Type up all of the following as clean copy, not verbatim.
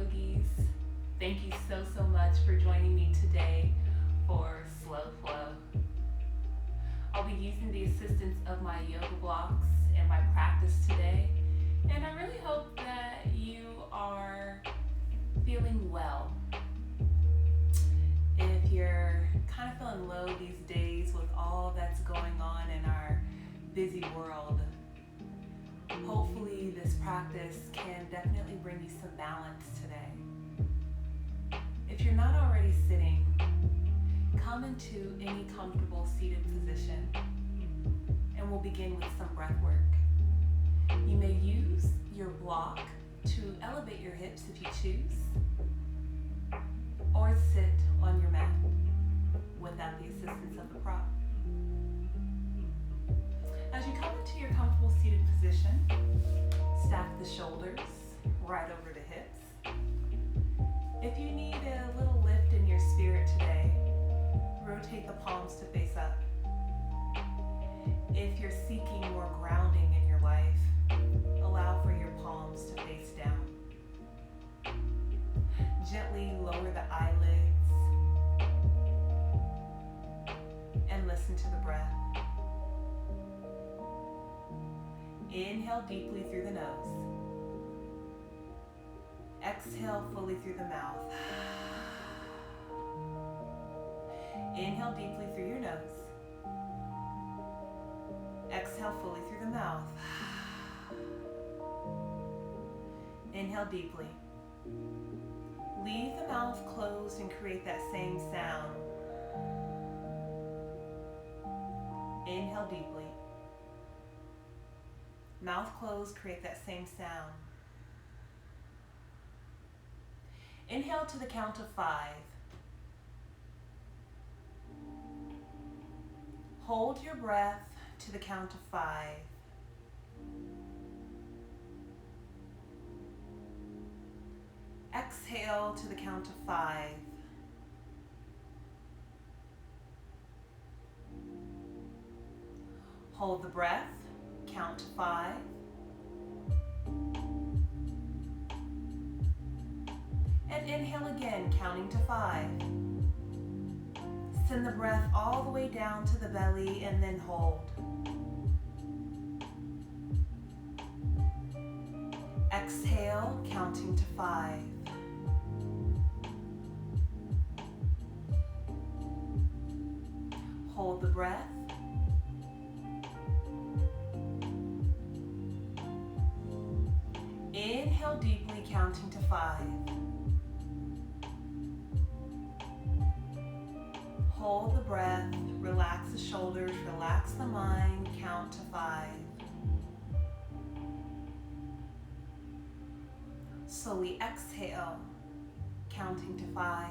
yogis. Thank you so much for joining me today for Slow Flow. I'll be using the assistance of my yoga blocks and my practice today, and I really hope that you are feeling well. If you're kind of feeling low these days with all that's going on in our busy world, hopefully this practice can definitely bring you some balance today. If you're not already sitting, come into any comfortable seated position, and we'll begin with some breath work. You may use your block to elevate your hips if you choose, or sit on your mat without the assistance of the prop. As you come into your comfortable seated position, stack the shoulders right over the hips. If you need a little lift in your spirit today, rotate the palms to face up. If you're seeking more grounding in your life, allow for your palms to face down. Gently lower the eyelids and listen to the breath. Inhale deeply through the nose. Exhale fully through the mouth. Inhale deeply through your nose. Exhale fully through the mouth. Inhale deeply. Leave the mouth closed and create that same sound. Inhale deeply. Mouth closed, create that same sound. Inhale to the count of 5. Hold your breath to the count of 5. Exhale to the count of 5. Hold the breath, count to 5. And inhale again, counting to 5. Send the breath all the way down to the belly and then hold. Exhale, counting to 5. Hold the breath. Inhale deeply, counting to 5. Hold the breath, relax the shoulders, relax the mind, count to 5. Slowly exhale, counting to 5.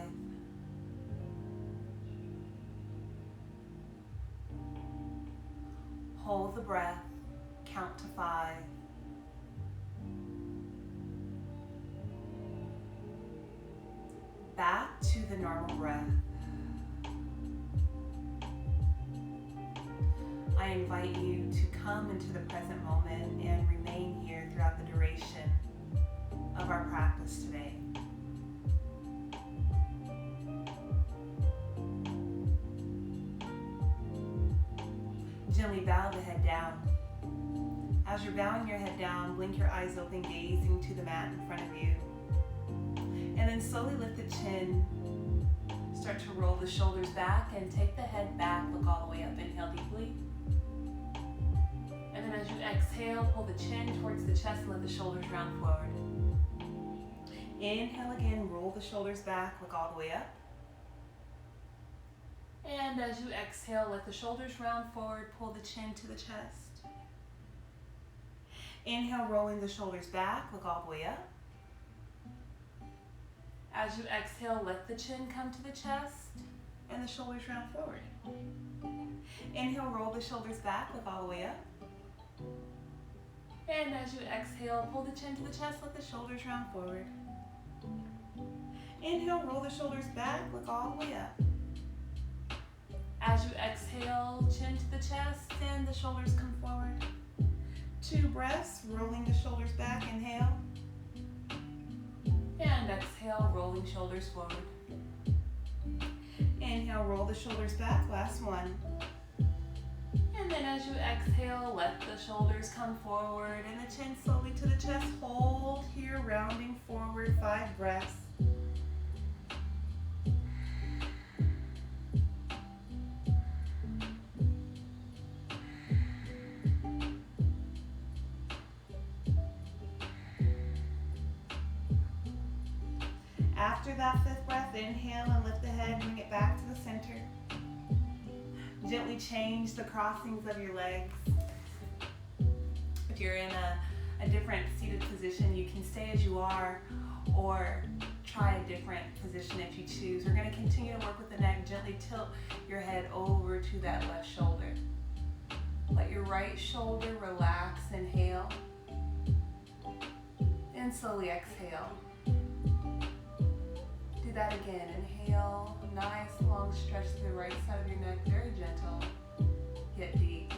Hold the breath, count to 5. Back to the normal breath. I invite you to come into the present moment and remain here throughout the duration of our practice today. Gently bow the head down. As you're bowing your head down, blink your eyes open, gazing to the mat in front of you. And then slowly lift the chin. Start to roll the shoulders back and take the head back. Look all the way up. Inhale deeply. And then as you exhale, pull the chin towards the chest and let the shoulders round forward. Inhale again, roll the shoulders back, look all the way up. And as you exhale, let the shoulders round forward, pull the chin to the chest. Inhale, rolling the shoulders back, look all the way up. As you exhale, let the chin come to the chest and the shoulders round forward. Inhale, roll the shoulders back, look all the way up. And as you exhale, pull the chin to the chest, let the shoulders round forward. Inhale, roll the shoulders back, look all the way up. As you exhale, chin to the chest and the shoulders come forward. 2 breaths, rolling the shoulders back, inhale. And exhale. exhale, rolling shoulders forward. Inhale, roll the shoulders back, last one. And then as you exhale, let the shoulders come forward and the chin slowly to the chest. Hold here, rounding forward, 5 breaths. After that 5th breath, inhale and lift the head, bring it back to the center. Gently change the crossings of your legs. If you're in a different seated position, you can stay as you are or try a different position if you choose. We're going to continue to work with the neck. Gently tilt your head over to that left shoulder. Let your right shoulder relax, inhale, and slowly exhale. Do that again. Inhale, nice long stretch to the right side of your neck, very gentle, yet deep.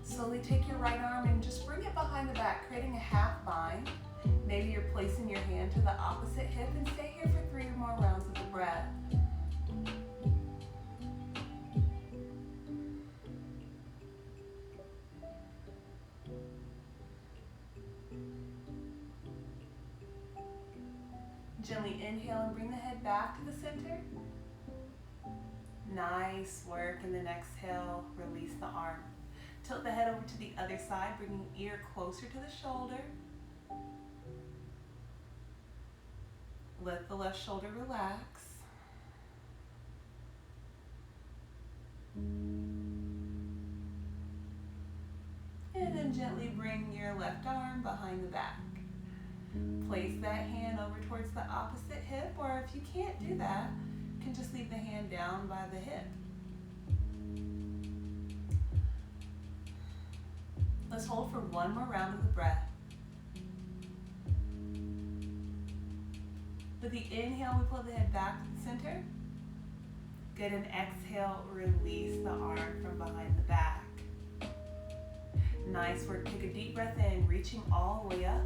Slowly take your right arm and just bring it behind the back, creating a half bind. Maybe you're placing your hand to the opposite hip and stay here for 3 more rounds of the breath. Gently inhale and bring the head back to the center. Nice work. And then exhale, release the arm. Tilt the head over to the other side, bringing ear closer to the shoulder. Let the left shoulder relax. And then gently bring your left arm behind the back. Place that hand over towards the opposite hip, or if you can't do that, you can just leave the hand down by the hip. Let's hold for 1 more round of the breath. With the inhale, we pull the head back to the center. Good, and exhale, release the arm from behind the back. Nice work. Take a deep breath in, reaching all the way up.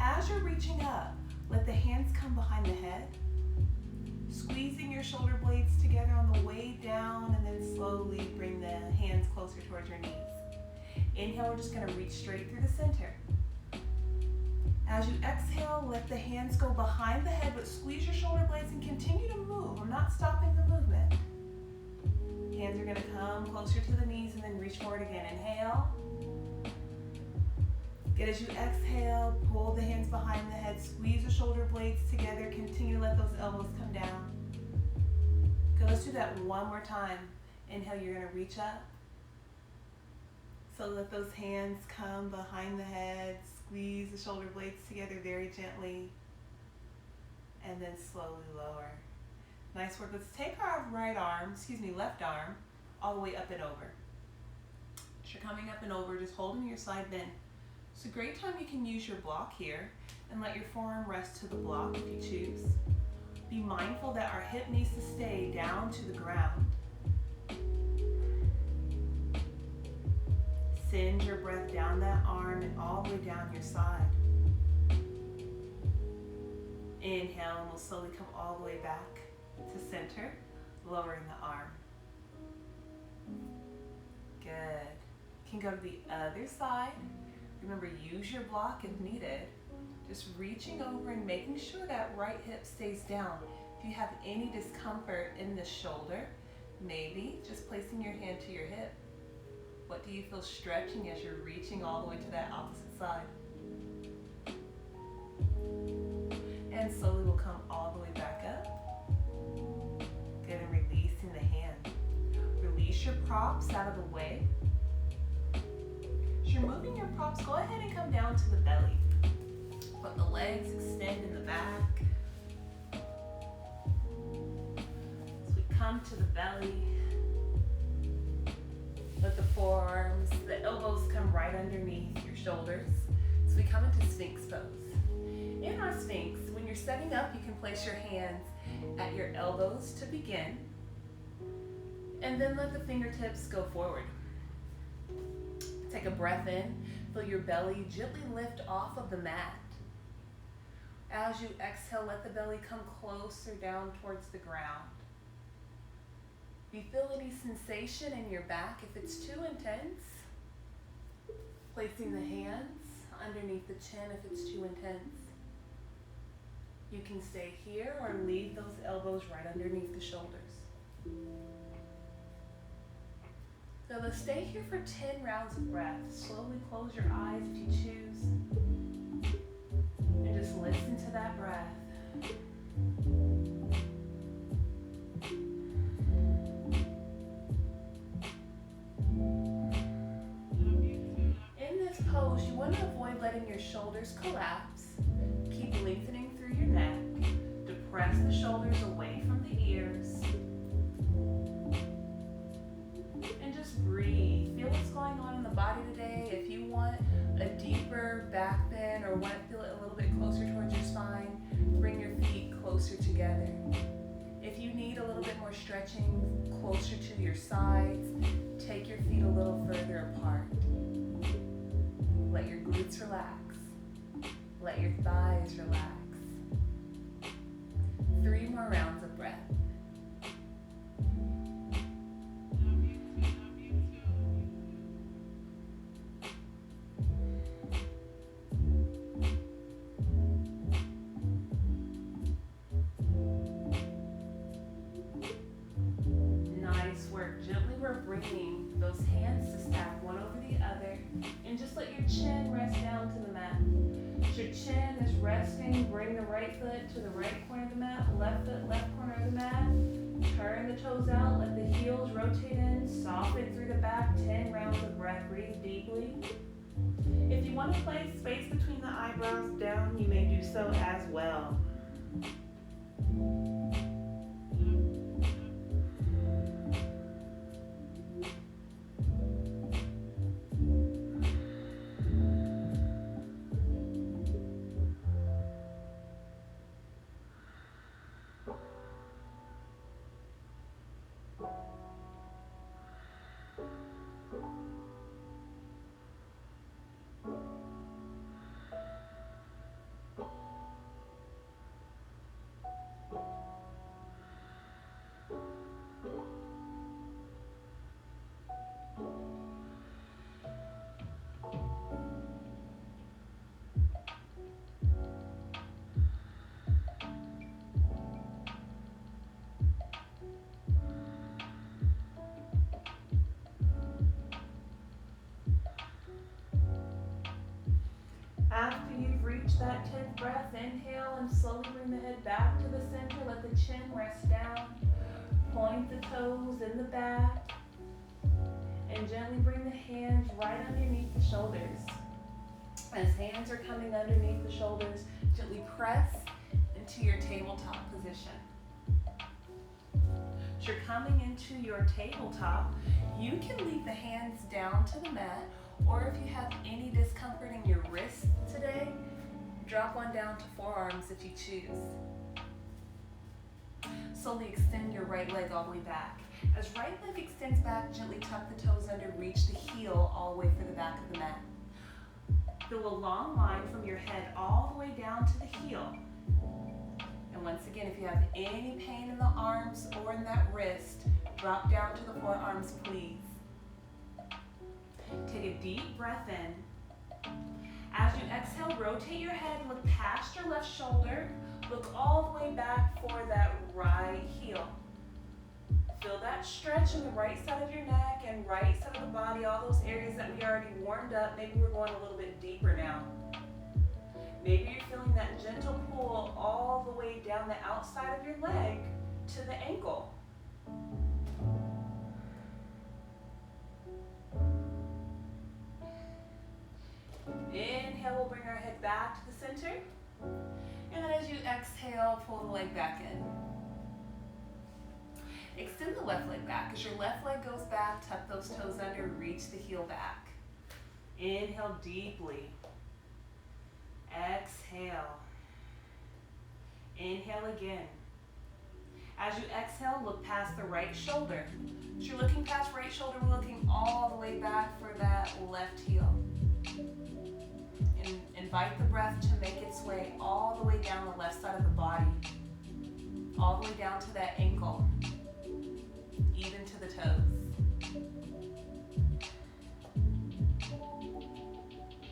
As you're reaching up, let the hands come behind the head, squeezing your shoulder blades together on the way down, and then slowly bring the hands closer towards your knees. Inhale, we're just going to reach straight through the center. As you exhale, let the hands go behind the head, but squeeze your shoulder blades and continue to move. I'm not stopping the movement. Hands are going to come closer to the knees and then reach forward again. Inhale. Good, as you exhale, pull the hands behind the head, squeeze the shoulder blades together, continue to let those elbows come down. Good, let's do that 1 more time. Inhale, you're going to reach up. So let those hands come behind the head, squeeze the shoulder blades together very gently, and then slowly lower. Nice work. Let's take our left arm, all the way up and over. As you're coming up and over, just holding your side bend. It's a great time you can use your block here and let your forearm rest to the block if you choose. Be mindful that our hip needs to stay down to the ground. Send your breath down that arm and all the way down your side. Inhale, and we'll slowly come all the way back to center, lowering the arm. Good. You can go to the other side. Remember, use your block if needed. Just reaching over and making sure that right hip stays down. If you have any discomfort in the shoulder, maybe just placing your hand to your hip. What do you feel stretching as you're reaching all the way to that opposite side? And slowly we'll come all the way back up. Good, and releasing the hand. Release your props out of the way. As you're moving your props, go ahead and come down to the belly. Let the legs extend in the back. As we come to the belly, let the forearms, the elbows come right underneath your shoulders. So we come into Sphinx pose. In our Sphinx, when you're setting up, you can place your hands at your elbows to begin. And then let the fingertips go forward. Take a breath in, feel your belly gently lift off of the mat. As you exhale, let the belly come closer down towards the ground. If you feel any sensation in your back, if it's too intense, placing the hands underneath the chin if it's too intense. You can stay here or leave those elbows right underneath the shoulders. So let's stay here for 10 rounds of breath. Slowly close your eyes if you choose. And just listen to that breath. In this pose, you want to avoid letting your shoulders collapse. Keep lengthening through your neck. Depress the shoulders away from the ears. And just breathe. Feel what's going on in the body today. If you want a deeper back bend or want to feel it a little bit closer towards your spine, bring your feet closer together. If you need a little bit more stretching closer to your sides, take your feet a little further apart. Let your glutes relax. Let your thighs relax. 3 more rounds of breath. Nice work. Gently we're bringing those hands to stack one over the other, and just let your chin rest down to the mat. As your chin is resting, bring the right foot to the right corner of the mat, left foot, left corner of the mat. Turn the toes out, let the heels rotate in, soften through the back, 10 rounds of breath. Breathe deeply. If you want to place space between the eyebrows down, you may do so as well. After you've reached that 10th breath, inhale and slowly bring the head back to the center. Let the chin rest down. Point the toes in the back. And gently bring the hands right underneath the shoulders. As hands are coming underneath the shoulders, gently press into your tabletop position. As you're coming into your tabletop, you can leave the hands down to the mat, or if you have any discomfort in your wrists today, drop one down to forearms if you choose. Slowly extend your right leg all the way back. As right leg extends back, gently tuck the toes under, reach the heel all the way for the back of the mat. Feel a long line from your head all the way down to the heel. And once again, if you have any pain in the arms or in that wrist, drop down to the forearms, please. Take a deep breath in. As you exhale, rotate your head, look past your left shoulder, look all the way back for that right heel. Feel that stretch in the right side of your neck and right side of the body, all those areas that we already warmed up. Maybe we're going a little bit deeper now. Maybe you're feeling that gentle pull all the way down the outside of your leg to the ankle. Inhale, we'll bring our head back to the center. And then as you exhale, pull the leg back in. Extend the left leg back. As your left leg goes back, tuck those toes under, reach the heel back. Inhale deeply. Exhale. Inhale again. As you exhale, look past the right shoulder. As you're looking past right shoulder, we're looking all the way back for that left heel. And Invite the breath to make its way all the way down the left side of the body, all the way down to that ankle, even to the toes.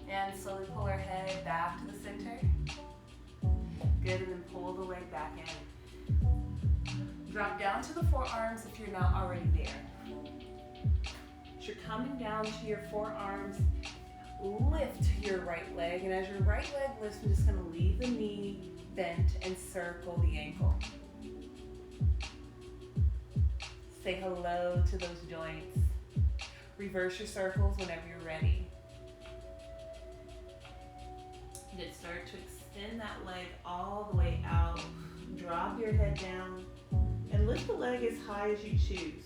And slowly pull our head back to the center. Good, and then pull the leg back in. Drop down to the forearms if you're not already there. As you're coming down to your forearms, lift your right leg, and as your right leg lifts, I'm just going to leave the knee bent and circle the ankle. Say hello to those joints. Reverse your circles whenever you're ready. Good, start to extend that leg all the way out. Drop your head down and lift the leg as high as you choose.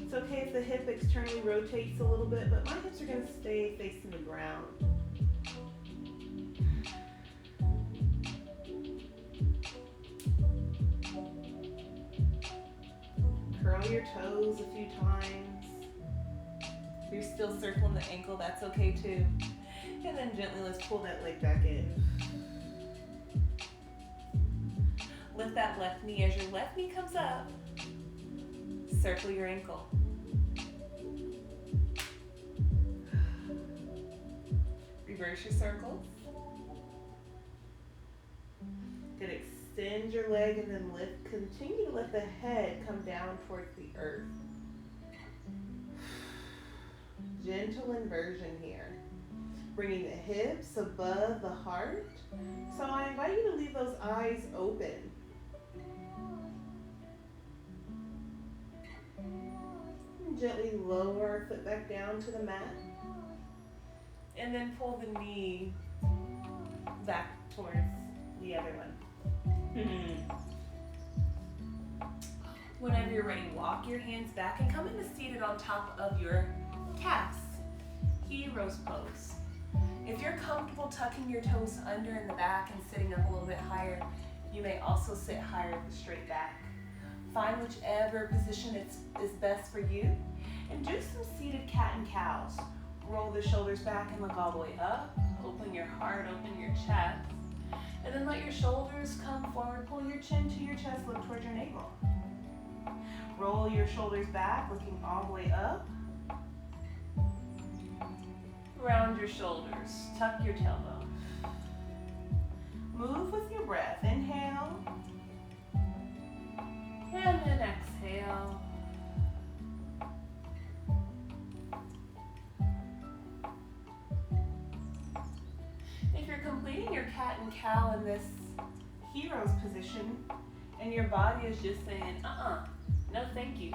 It's okay if the hip externally rotates a little bit, but my hips are going to stay facing the ground. Curl your toes a few times. If you're still circling the ankle, that's okay too. And then gently let's pull that leg back in. Lift that left knee. As your left knee comes up, circle your ankle. Reverse your circles. Good, extend your leg and then lift. Continue to let the head come down towards the earth. Gentle inversion here. Bringing the hips above the heart. So I invite you to leave those eyes open. And gently lower our foot back down to the mat. And then pull the knee back towards the other one. Whenever you're ready, walk your hands back and come into seated on top of your calves. Hero's pose. If you're comfortable tucking your toes under in the back and sitting up a little bit higher, you may also sit higher with a straight back. Find whichever position is best for you. And do some seated cat and cows. Roll the shoulders back and look all the way up. Open your heart, open your chest. And then let your shoulders come forward. Pull your chin to your chest, look towards your navel. Roll your shoulders back, looking all the way up. Round your shoulders, tuck your tailbone. Move with your breath. Inhale. And then exhale. If you're completing your cat and cow in this hero's position, and your body is just saying, no thank you,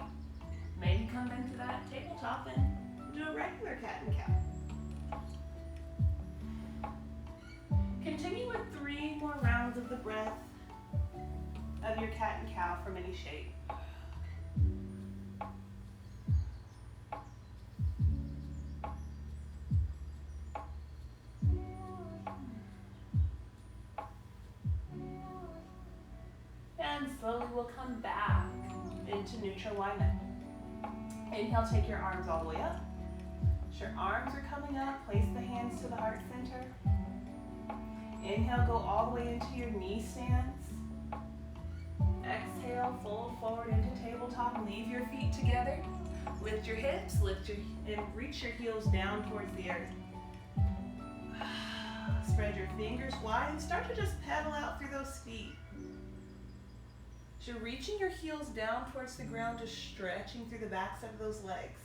maybe come into that tabletop and do a regular cat and cow. Continue with 3 more rounds of the breath of your cat and cow from any shape. And slowly we'll come back into neutral alignment. Inhale, take your arms all the way up. As your arms are coming up, place the hands to the heart center. Inhale, go all the way into your knee stance. Exhale, fold forward into tabletop. Leave your feet together. Lift your hips, and reach your heels down towards the earth. Spread your fingers wide and start to just pedal out through those feet. As you're reaching your heels down towards the ground, just stretching through the backs of those legs.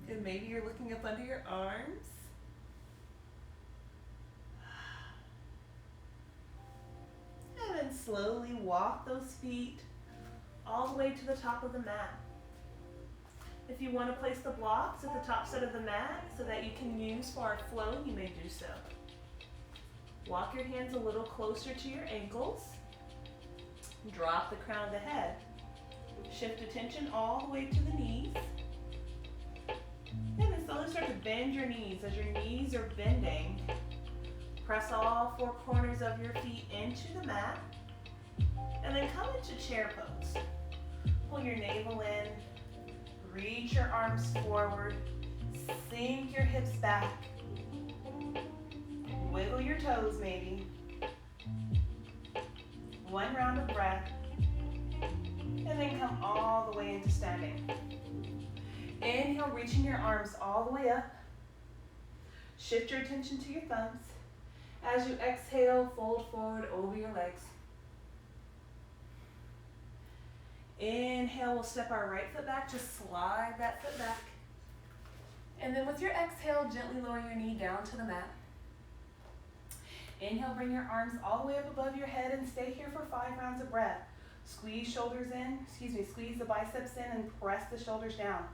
And maybe you're looking up under your arms. And then slowly walk those feet all the way to the top of the mat. If you want to place the blocks at the top set of the mat so that you can use for our flow, you may do so. Walk your hands a little closer to your ankles. Drop the crown of the head. Shift attention all the way to the knees. And then slowly start to bend your knees. As your knees are bending, press all 4 corners of your feet into the mat. And then come into chair pose. Pull your navel in. Reach your arms forward. Sink your hips back. Wiggle your toes maybe. One round of breath. And then come all the way into standing. Inhale, reaching your arms all the way up. Shift your attention to your thumbs. As you exhale, fold forward over your legs. Inhale, we'll step our right foot back, just slide that foot back. And then with your exhale, gently lower your knee down to the mat. Inhale, bring your arms all the way up above your head and stay here for 5 rounds of breath. Squeeze shoulders in, squeeze the biceps in and press the shoulders down.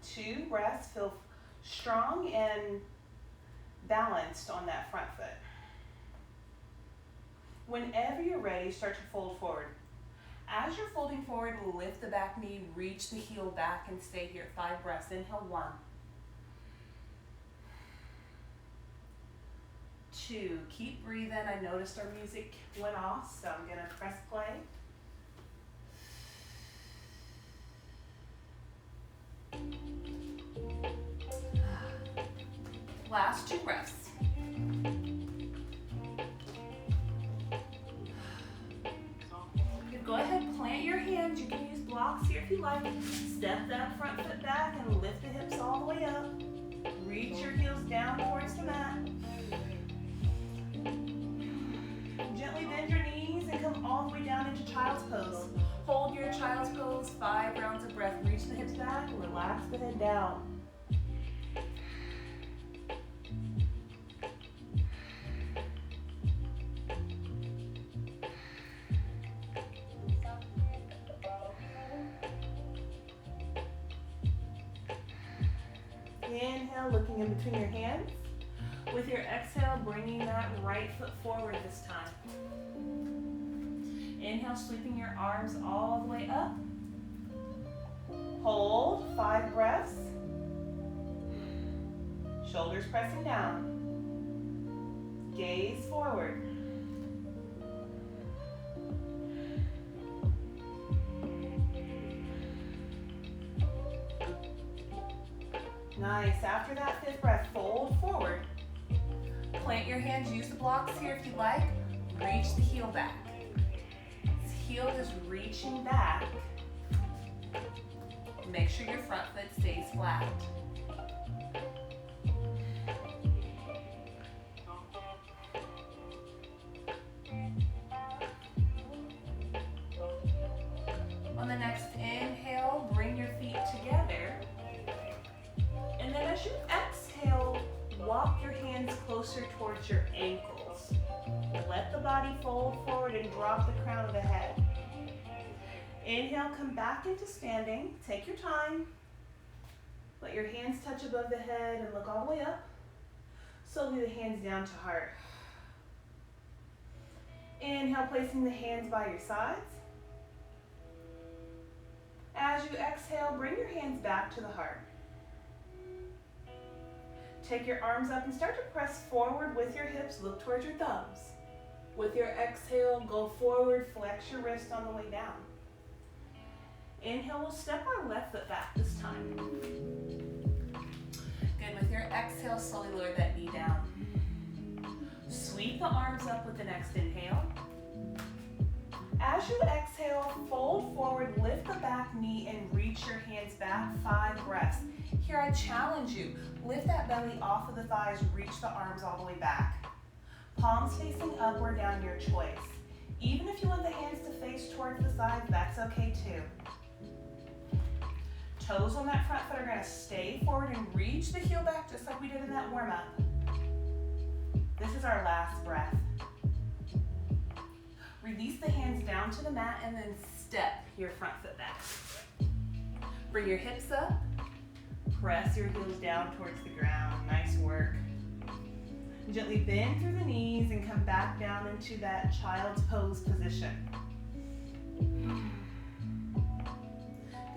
Two breaths, feel strong and balanced on that front foot. Whenever you're ready, start to fold forward. As you're folding forward, lift the back knee, reach the heel back and stay here. 5 breaths. Inhale, 1. 2. Keep breathing. I noticed our music went off, so I'm gonna press play. Last 2 breaths. Go ahead, plant your hands. You can use blocks here if you like. Step that front foot back and lift the hips all the way up. Reach your heels down towards the mat. Gently bend your knees and come all the way down into child's pose. Hold your child's pose, 5 rounds of breath. Reach the hips back, relax the head down. Inhale, looking in between your hands. With your exhale, bringing that right foot forward this time. Inhale, sweeping your arms all the way up. Hold, 5 breaths. Shoulders pressing down. Gaze forward. Nice. After that 5th breath, fold forward. Plant your hands. Use the blocks here if you like. Reach the heel back. This heel is reaching back. Make sure your front foot stays flat. On the next inhale, bring your feet together. And then as you exhale, walk your hands closer towards your ankles. Let the body fold forward and drop the crown of the head. Inhale, come back into standing. Take your time. Let your hands touch above the head and look all the way up. Slowly the hands down to heart. Inhale, placing the hands by your sides. As you exhale, bring your hands back to the heart. Take your arms up and start to press forward with your hips. Look towards your thumbs. With your exhale, go forward, flex your wrist on the way down. Inhale, we'll step our left foot back this time. Good, with your exhale, slowly lower that knee down. Sweep the arms up with the next inhale. As you exhale, fold forward, lift the back knee and reach your hands back, 5 breaths. Here I challenge you, lift that belly off of the thighs, reach the arms all the way back. Palms facing upward, down, your choice. Even if you want the hands to face towards the sides, that's okay too. Toes on that front foot are gonna stay forward and reach the heel back just like we did in that warm up. This is our last breath. Release the hands down to the mat and then step your front foot back. Bring your hips up. Press your heels down towards the ground. Nice work. Gently bend through the knees and come back down into that child's pose position.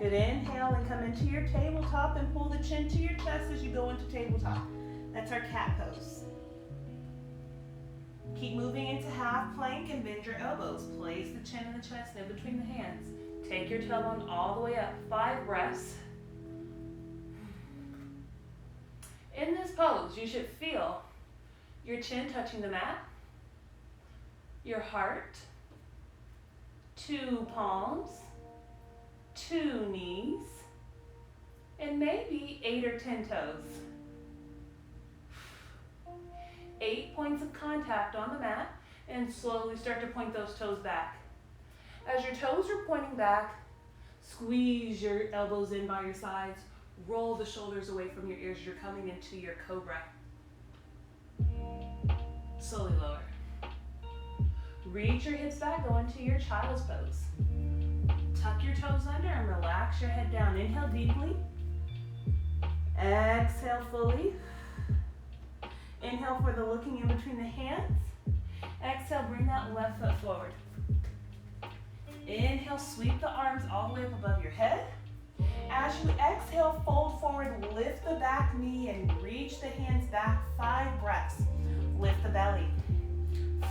Good, inhale and come into your tabletop and pull the chin to your chest as you go into tabletop. That's our cat pose. Keep moving into half plank and bend your elbows. Place the chin in the chest in between the hands. Take your tailbone all the way up. 5 breaths. In this pose, you should feel your chin touching the mat, your heart, 2 palms, 2 knees, and maybe 8 or 10 toes. 8 points of contact on the mat, and slowly start to point those toes back. As your toes are pointing back, squeeze your elbows in by your sides, roll the shoulders away from your ears. You're coming into your cobra. Slowly lower. Reach your hips back, go into your child's pose. Tuck your toes under and relax your head down. Inhale deeply. Exhale fully. Inhale for the looking in between the hands. Exhale, bring that left foot forward. Inhale, sweep the arms all the way up above your head. As you exhale, fold forward, lift the back knee and reach the hands back. 5 breaths. Lift the belly.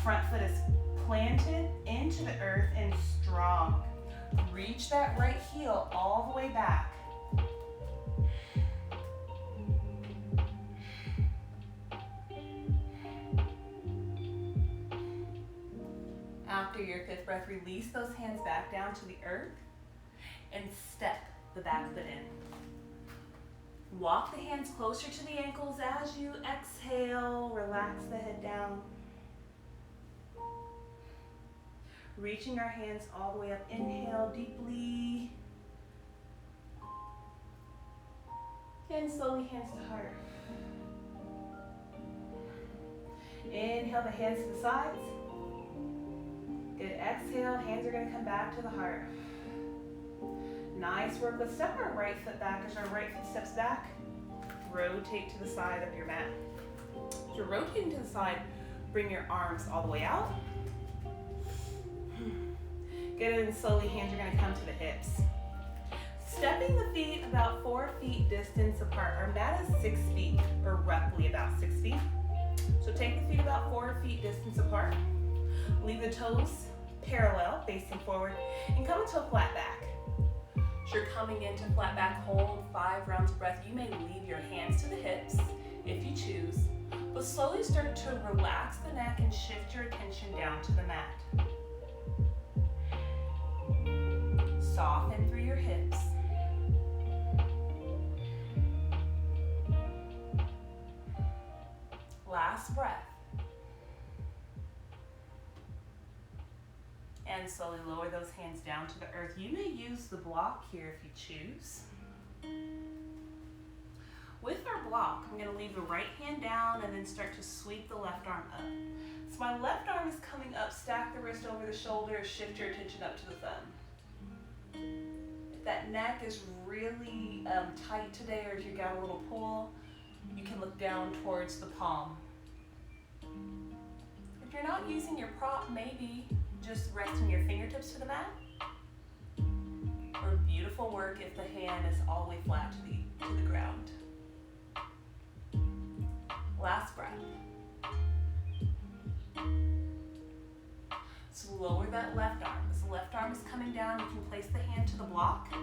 Front foot is planted into the earth and strong. Reach that right heel all the way back. After your 5th breath, release those hands back down to the earth and step the back foot in. Walk the hands closer to the ankles as you exhale. Relax the head down. Reaching our hands all the way up. Inhale deeply. And slowly hands to heart. Inhale the hands to the sides. Good. Exhale, hands are going to come back to the heart. Nice work. Let's step our right foot back. As our right foot steps back, rotate to the side of your mat. As you're rotating to the side, bring your arms all the way out. Good, and slowly hands are going to come to the hips. Stepping the feet about 4 feet distance apart. Our mat is 6 feet, or roughly about 6 feet. So take the feet about 4 feet distance apart. Leave the toes parallel, facing forward, and come into a flat back. As you're coming into flat back, hold 5 rounds of breath. You may leave your hands to the hips if you choose, but slowly start to relax the neck and shift your attention down to the mat. Soften through your hips. Last breath. And slowly lower those hands down to the earth. You may use the block here if you choose. With our block, I'm going to leave the right hand down and then start to sweep the left arm up. So my left arm is coming up, stack the wrist over the shoulder, shift your attention up to the thumb. If that neck is really tight today, or if you've got a little pull, you can look down towards the palm. If you're not using your prop, maybe just resting your fingertips to the mat. Or beautiful work if the hand is all the way flat to the ground. Last breath. So lower that left arm. As the left arm is coming down, you can place the hand to the block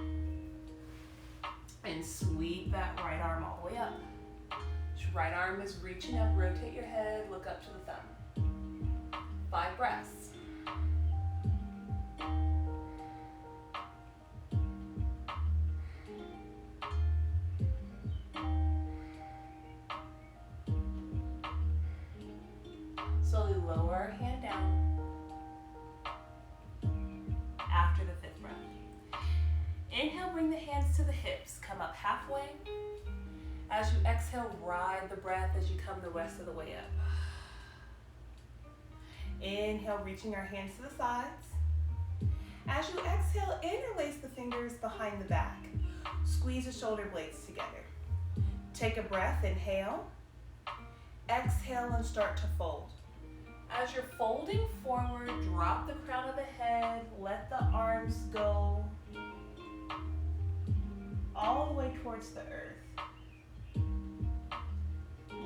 and sweep that right arm all the way up. As right arm is reaching up, rotate your head, look up to the thumb. 5 breaths. Slowly lower our hand down after the 5th breath. Inhale, bring the hands to the hips. Come up halfway. As you exhale, ride the breath as you come the rest of the way up. Inhale, reaching our hands to the sides. As you exhale, interlace the fingers behind the back. Squeeze the shoulder blades together. Take a breath, inhale. Exhale and start to fold. As you're folding forward, drop the crown of the head, let the arms go all the way towards the earth.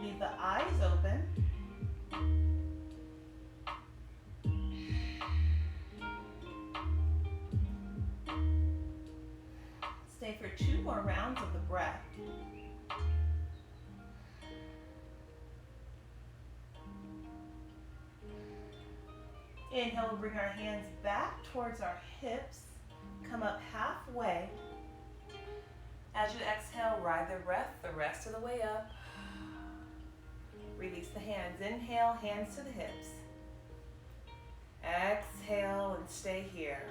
Leave the eyes open. 2 more rounds of the breath. Inhale, we'll bring our hands back towards our hips. Come up halfway. As you exhale, ride the breath the rest of the way up. Release the hands. Inhale, hands to the hips. Exhale and stay here.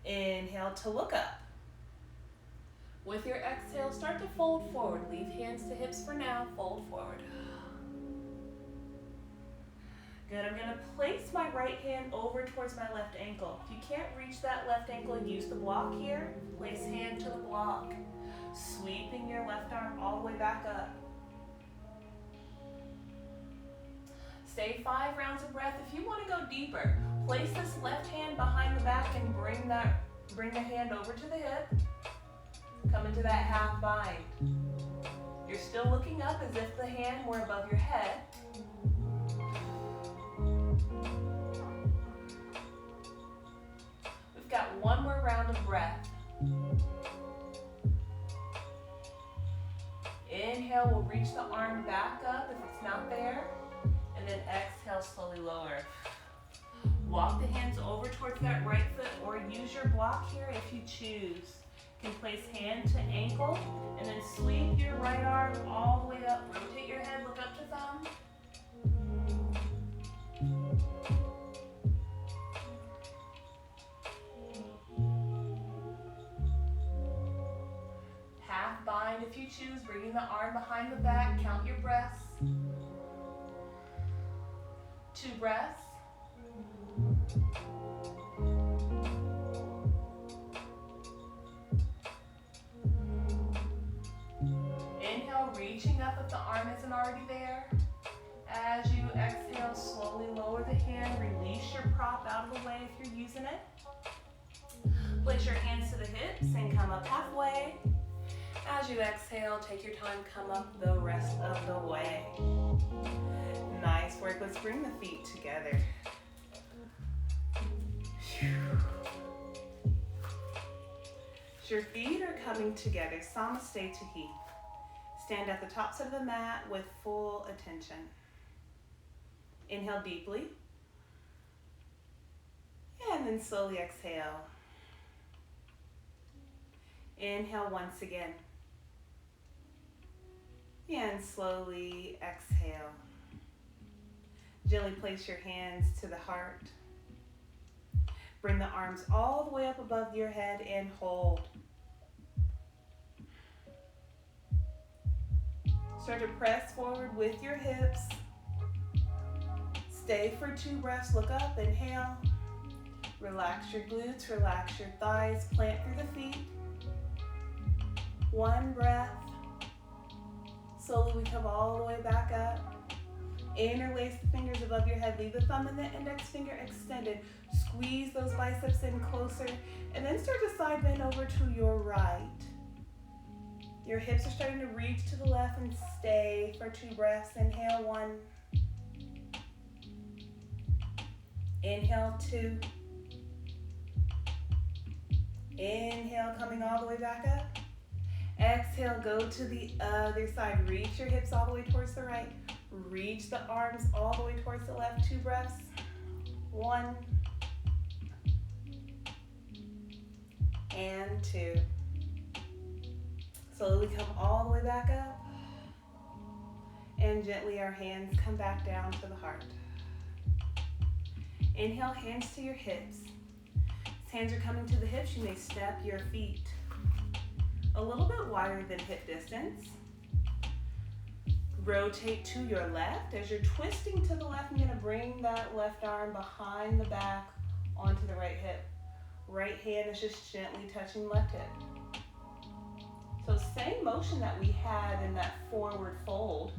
Inhale to look up. With your exhale, start to fold forward. Leave hands to hips for now. Fold forward. Good. I'm going to place my right hand over towards my left ankle. If you can't reach that left ankle, use the block here. Place hand to the block. Sweeping your left arm all the way back up. Stay 5 rounds of breath. If you want to go deeper, place this left hand behind the back and bring the hand over to the hip. Come into that half bind. You're still looking up as if the hand were above your head. We've got 1 more round of breath. Inhale, we'll reach the arm back up if it's not there. And then exhale, slowly lower. Walk the hands over towards that right foot or use your block here if you choose. You can place hand to ankle and then sweep your right arm all the way up. Rotate your head, look up to thumb. Half bind if you choose, bringing the arm behind the back. Count your breaths. 2 breaths. Inhale, reaching up if the arm isn't already there. As you exhale, slowly lower the hand. Release your prop out of the way if you're using it. Place your hands to the hips and come up halfway. As you exhale, take your time, come up the rest of the way. Nice work. Let's bring the feet together. As your feet are coming together, Namaste to Heat. Stand at the tops of the mat with full attention. Inhale deeply. And then slowly exhale. Inhale once again. And slowly exhale. Gently place your hands to the heart. Bring the arms all the way up above your head and hold. Start to press forward with your hips. Stay for 2 breaths. Look up, inhale. Relax your glutes, relax your thighs. Plant through the feet. 1 breath. Slowly we come all the way back up. Interlace the fingers above your head. Leave the thumb and the index finger extended. Squeeze those biceps in closer. And then start to side bend over to your right. Your hips are starting to reach to the left and stay for 2 breaths. Inhale 1. Inhale 2. Inhale, coming all the way back up. Exhale, go to the other side. Reach your hips all the way towards the right. Reach the arms all the way towards the left. 2 breaths. 1. And 2. Slowly come all the way back up. And gently our hands come back down to the heart. Inhale, hands to your hips. As hands are coming to the hips, you may step your feet a little bit wider than hip distance. Rotate to your left. As you're twisting to the left, I'm going to bring that left arm behind the back onto the right hip. Right hand is just gently touching left hip. So same motion that we had in that forward fold.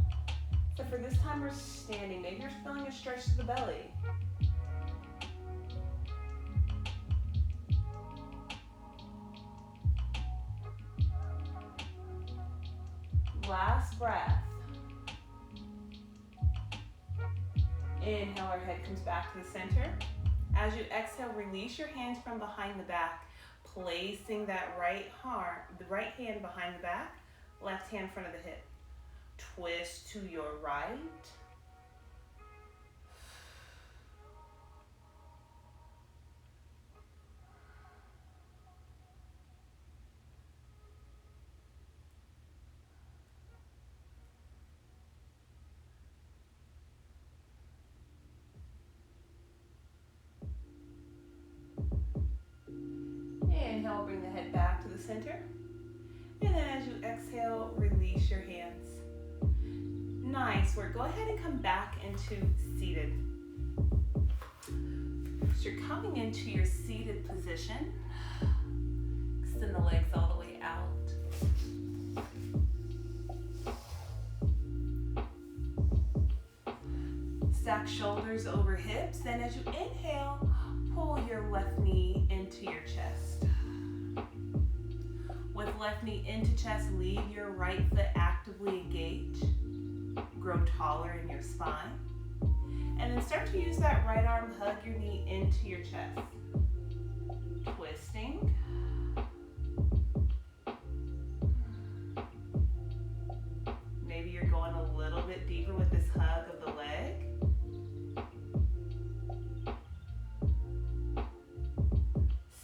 So for this time we're standing. Maybe you're feeling a stretch to the belly. Last breath. Inhale, our head comes back to the center. As you exhale, release your hands from behind the back. placing that the right hand behind the back, left hand front of the hip. Twist to your right. Inhale, bring the head back to the center. And then as you exhale, release your hands. Nice work. Go ahead and come back into seated. So you're coming into your seated position. Extend the legs all the way out. Stack shoulders over hips. Then as you inhale, pull your left knee into your chest. With left knee into chest, leave your right foot actively engaged. Grow taller in your spine. And then start to use that right arm, hug your knee into your chest. Twisting. Maybe you're going a little bit deeper with this hug of the leg.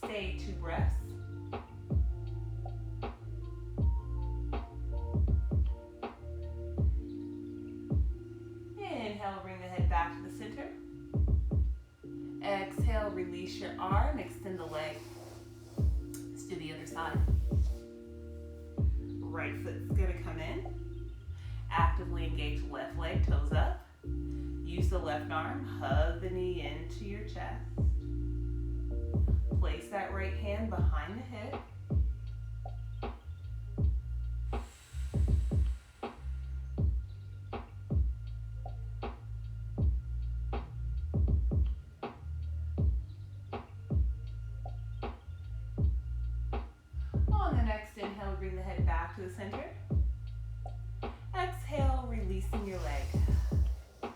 Stay 2 breaths. Inhale, bring the head back to the center. Exhale, release your arm, extend the leg. Let's do the other side. Right foot's gonna come in. Actively engage left leg, toes up. Use the left arm, hug the knee into your chest. Place that right hand behind the hip. On the next inhale, bring the head back to the center. Exhale, releasing your leg.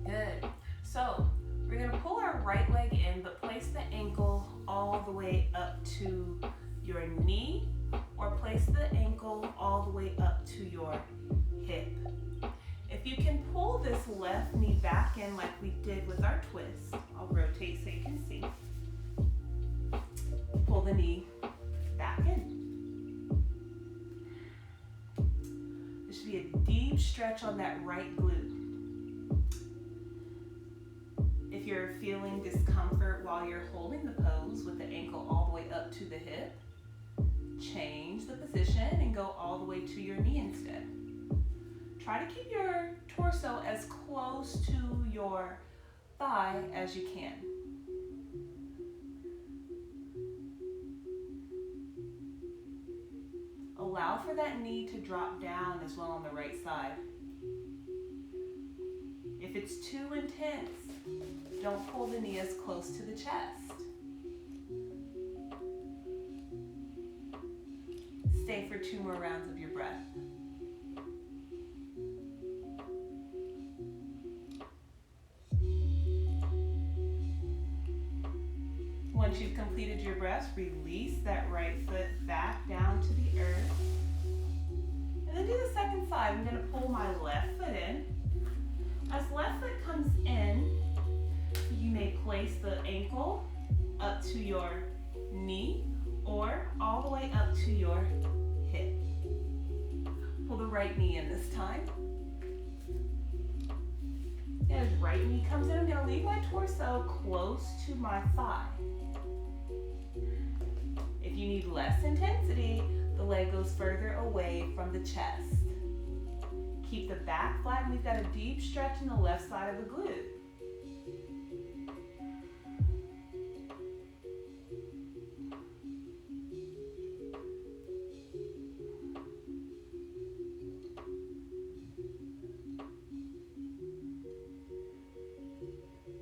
Good. So we're going to pull our right leg in, but place the ankle all the way up to your knee, or place the ankle all the way up to your hip. If you can pull this left knee back in like we did with our twist, I'll rotate so you can see. Pull the knee back in. There should be a deep stretch on that right glute. If you're feeling discomfort while you're holding the pose with the ankle all the way up to the hip, change the position and go all the way to your knee instead. Try to keep your torso as close to your thigh as you can. Allow for that knee to drop down as well on the right side. If it's too intense, don't pull the knee as close to the chest. Stay for 2 more rounds of your breath. Once you've completed your breath, release that right foot back down to the earth. And then do the second side. I'm going to pull my left foot in. As left foot comes in, you may place the ankle up to your knee or all the way up to your hip. Pull the right knee in this time. As right knee comes in, I'm going to leave my torso close to my thigh. If you need less intensity, the leg goes further away from the chest. Keep the back flat, and we've got a deep stretch in the left side of the glute.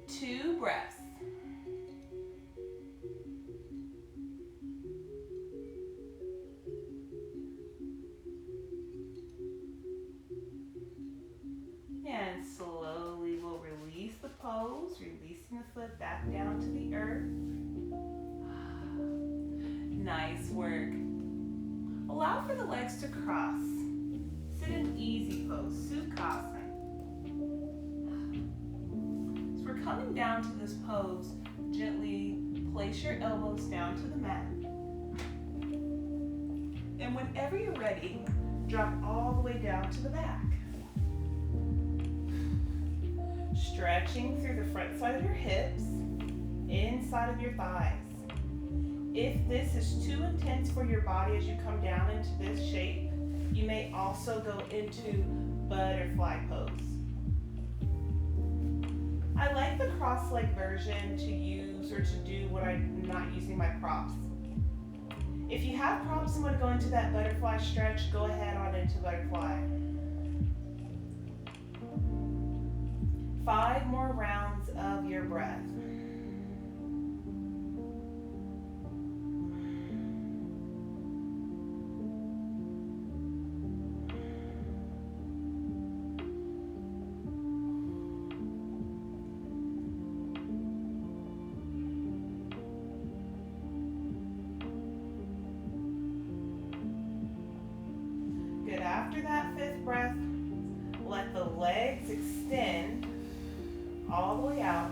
Two breaths. And slowly we'll release the pose, releasing the foot back down to the earth. Nice work. Allow for the legs to cross. Sit in easy pose, Sukhasana. As we're coming down to this pose, gently place your elbows down to the mat. And whenever you're ready, drop all the way down to the back. Stretching through the front side of your hips, inside of your thighs. If this is too intense for your body as you come down into this shape, you may also go into butterfly pose. I like the cross-leg version to use or to do when I'm not using my props. If you have props and want to go into that butterfly stretch, go ahead on into butterfly. 5 more rounds of your breath. Good. After that 5th breath, let the legs extend all the way out.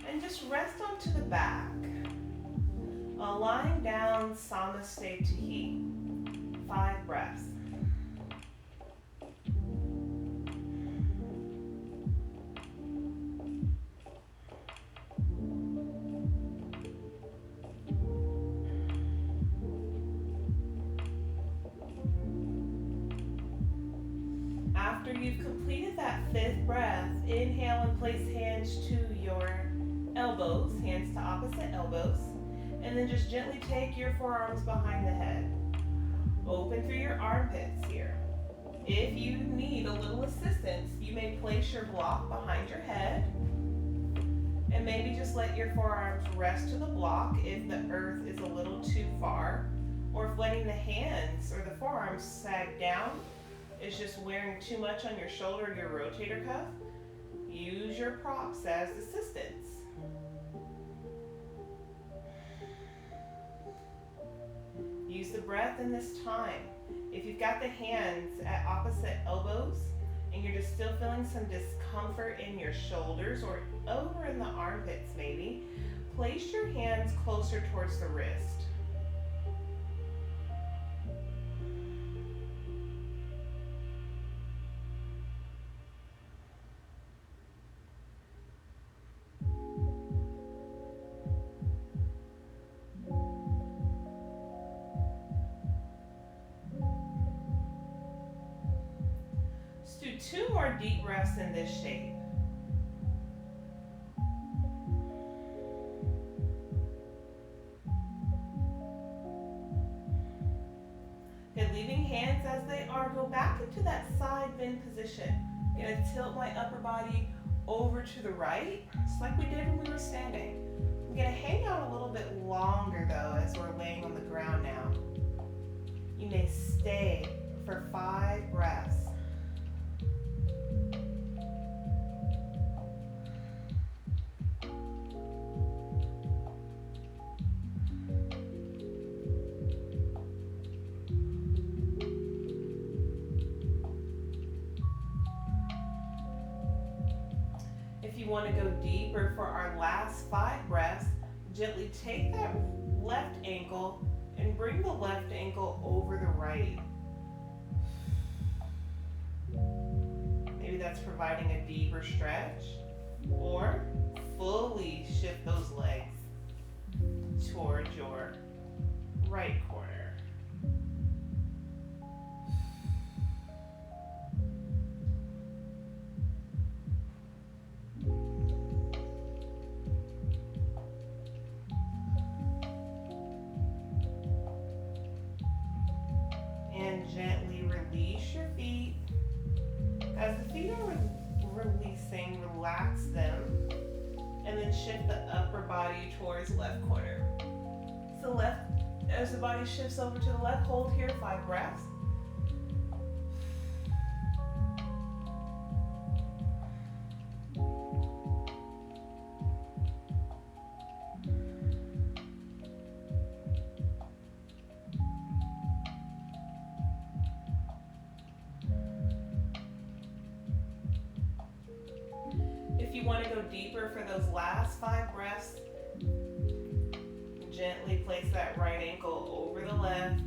And just rest onto the back. Lying down, Namaskar to heat. 5 breaths. After you've completed that 5th breath, inhale and place hands to your elbows, hands to opposite elbows, and then just gently take your forearms behind the head. Open through your armpits here. If you need a little assistance, you may place your block behind your head, and maybe just let your forearms rest to the block if the earth is a little too far, or if letting the hands or the forearms sag down is just wearing too much on your shoulder or your rotator cuff, use your props as assistance. Use the breath in this time. If you've got the hands at opposite elbows and you're just still feeling some discomfort in your shoulders or over in the armpits maybe, place your hands closer towards the wrist. Do 2 more deep breaths in this shape. Good, leaving hands as they are, go back into that side bend position. I'm gonna tilt my upper body over to the right, just like we did when we were standing. I'm gonna hang out a little bit longer though as we're laying on the ground now. You may stay for 5 breaths. If you want to go deeper for our last 5 breaths, gently take that left ankle and bring the left ankle over the right. Maybe that's providing a deeper stretch, or fully shift those legs towards your right corner. And gently release your feet. As the feet are releasing, relax them, and then shift the upper body towards left corner. So as the body shifts over to the left, hold here 5 breaths. If you want to go deeper for those last 5 breaths, gently place that right ankle over the left.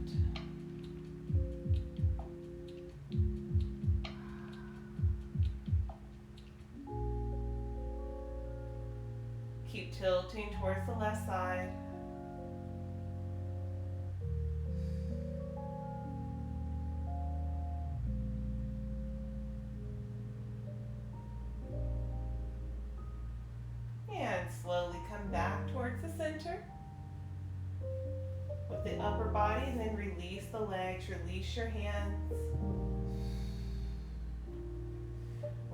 Keep tilting towards the left side. And slowly come back towards the center with the upper body, and then release the legs, release your hands.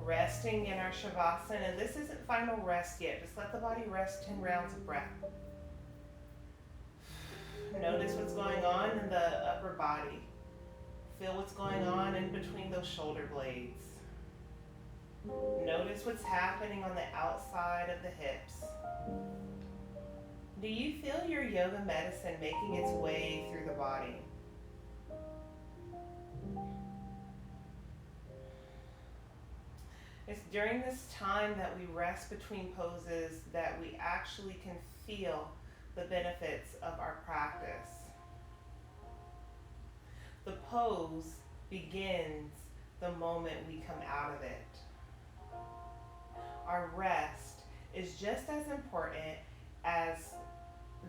Resting in our Shavasana. This isn't final rest yet. Just let the body rest 10 rounds of breath. Notice what's going on in the upper body. Feel what's going on in between those shoulder blades. Notice what's happening on the outside of the hips. Do you feel your yoga medicine making its way through the body? It's during this time that we rest between poses that we actually can feel the benefits of our practice. The pose begins the moment we come out of it. Our rest is just as important as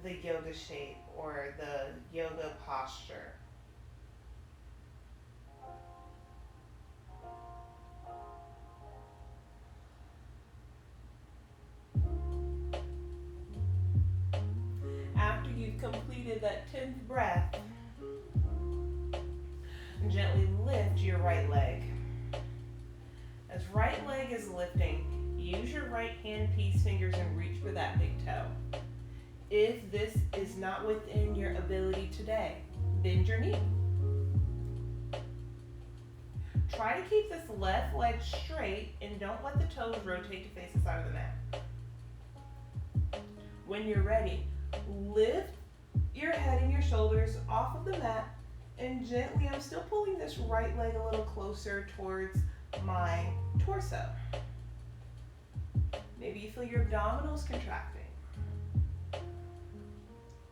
the yoga shape or the yoga posture. After you've completed that 10th breath, gently lift your right leg. As right leg is lifting, use your right hand, peace fingers, and reach for that big toe. If this is not within your ability today, bend your knee. Try to keep this left leg straight and don't let the toes rotate to face the side of the mat. When you're ready, lift your head and your shoulders off of the mat, and gently, I'm still pulling this right leg a little closer towards my torso. Maybe you feel your abdominals contracting.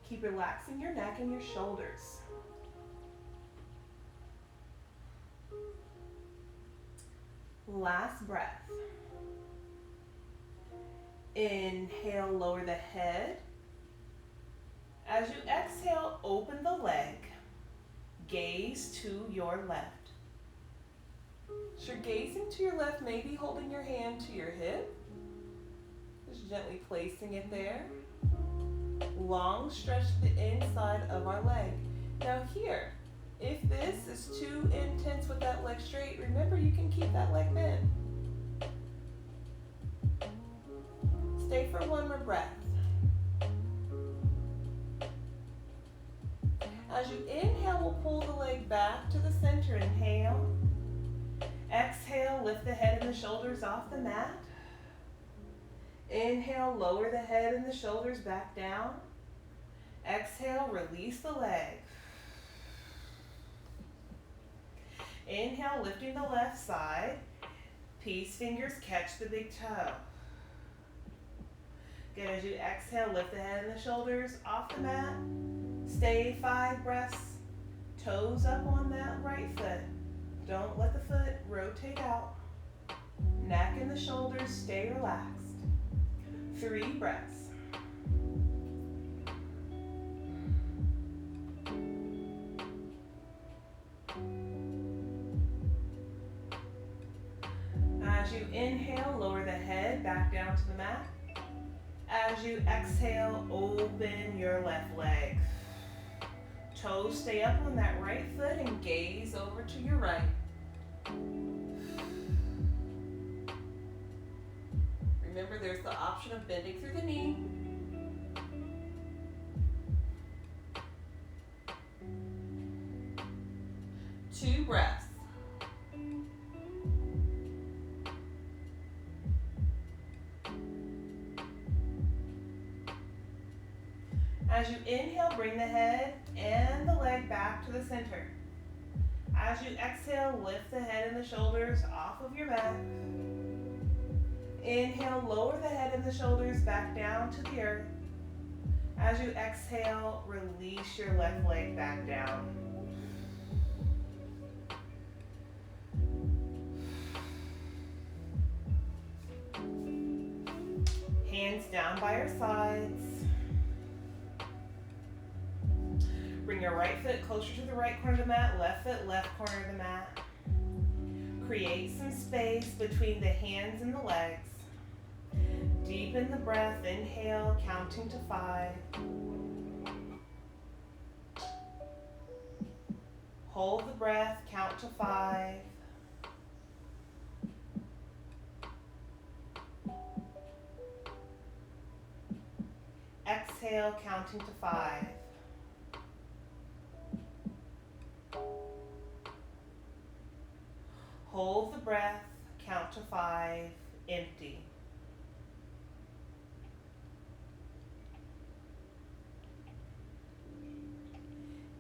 Keep relaxing your neck and your shoulders. Last breath. Inhale, lower the head. As you exhale, open the leg. Gaze to your left. As you're gazing to your left, maybe holding your hand to your hip. Just gently placing it there. Long stretch to the inside of our leg. Now here, if this is too intense with that leg straight, remember you can keep that leg bent. Stay for one more breath. As you inhale, we'll pull the leg back to the center. Inhale. Exhale, lift the head and the shoulders off the mat. Inhale, lower the head and the shoulders back down. Exhale, release the leg. Inhale, lifting the left side. Peace fingers, catch the big toe. Good, as you exhale, lift the head and the shoulders off the mat. Stay 5 breaths, toes up on that right foot. Don't let the foot rotate out. Neck and the shoulders stay relaxed. 3 breaths. As you inhale, lower the head back down to the mat. As you exhale, open your left leg. Toes stay up on that right foot and gaze over to your right. Remember, there's the option of bending through the knee. Two breaths. As you inhale, bring the head and the leg back to the center. As you exhale, lift the head and the shoulders off of your mat. Inhale, lower the head and the shoulders back down to the earth. As you exhale, release your left leg back down. Hands down by your sides. Bring your right foot closer to the right corner of the mat, left foot left corner of the mat. Create some space between the hands and the legs. Deepen the breath, inhale, counting to 5. Hold the breath, count to 5. Exhale, counting to 5. Hold the breath, count to 5, empty.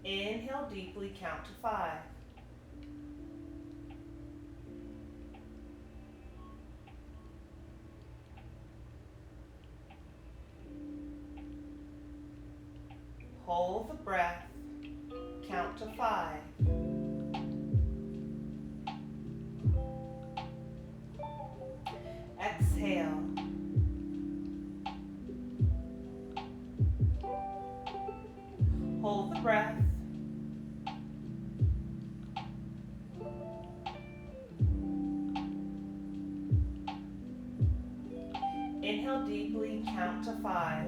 Inhale deeply, count to 5. Hold the breath, count to 5. Exhale. Hold the breath. Inhale deeply, count to 5.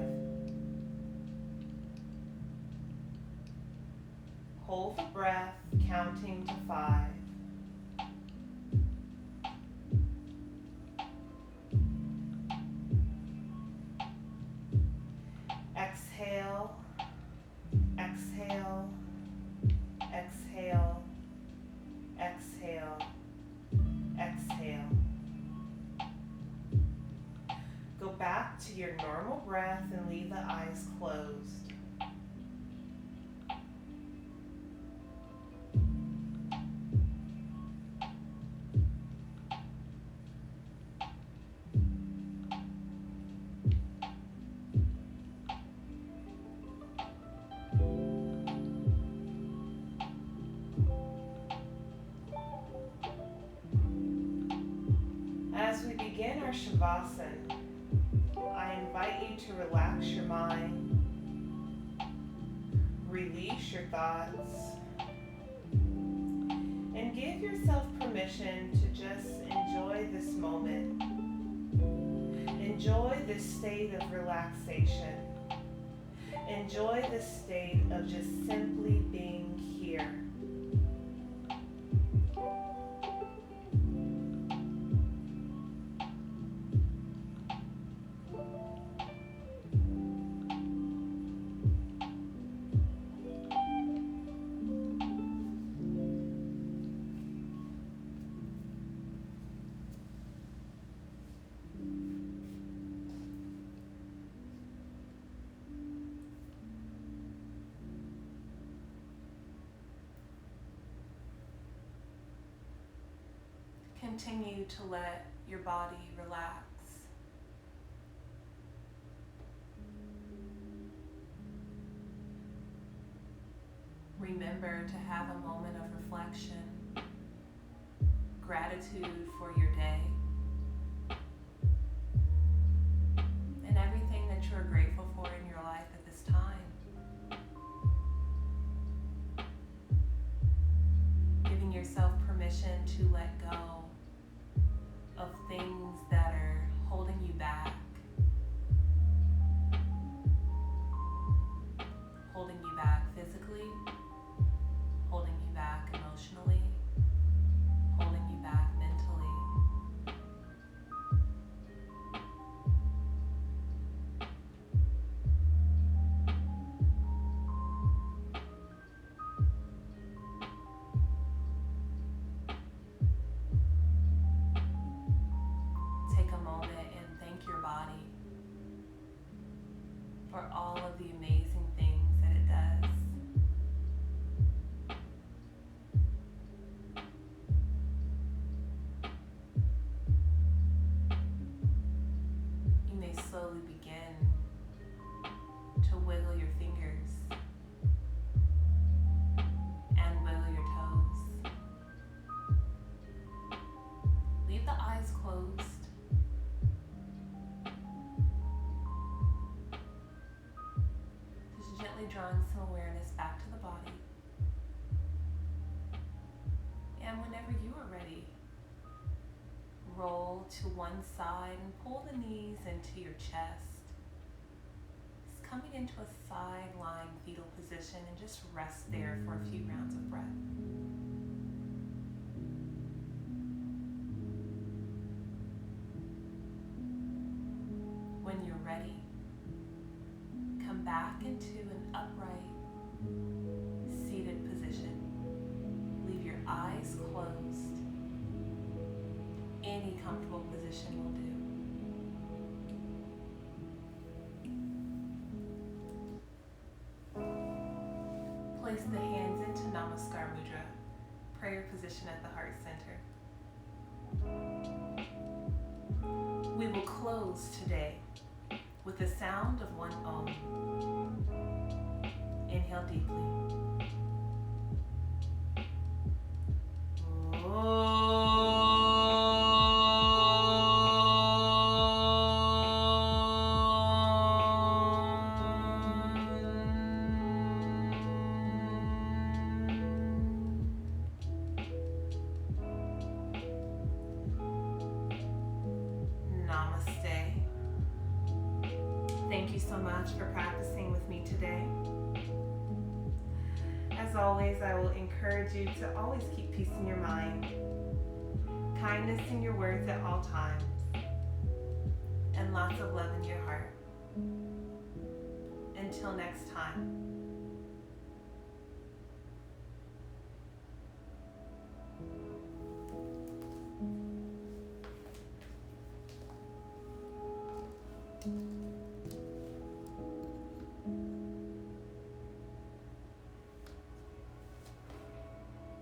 Hold the breath, counting to 5. Exhale, exhale, exhale, exhale, exhale. Go back to your normal breath and leave the eyes closed. As we begin our Shavasana, I invite you to relax your mind, release your thoughts, and give yourself permission to just enjoy this moment. Enjoy this state of relaxation. Enjoy this state of just simply being here. Continue to let your body relax. Remember to have a moment of reflection, gratitude for your day, and everything that you're grateful for in your life at this time. Giving yourself permission to let go of things that are holding you back, holding you back physically, holding you back emotionally, holding you back mentally. Take a moment and thank your body for all of the amazing things that it does. to wiggle your fingers and wiggle your toes. Leave the eyes closed. Just gently drawing some awareness back to the body. And whenever you are ready, roll to one side and pull the knees into your chest. Just coming into a side lying fetal position and just rest there for a few rounds of breath. When you're ready, come back into an upright, seated position. Leave your eyes closed. Any comfortable position will do. Place the hands into Namaskar mudra, prayer position at the heart center. We will close today with the sound of one Om. Inhale deeply. Namaste. Thank you so much for practicing with me today. As always, I will encourage you to always keep peace in your mind, kindness in your words at all times, and lots of love in your heart. Until next time.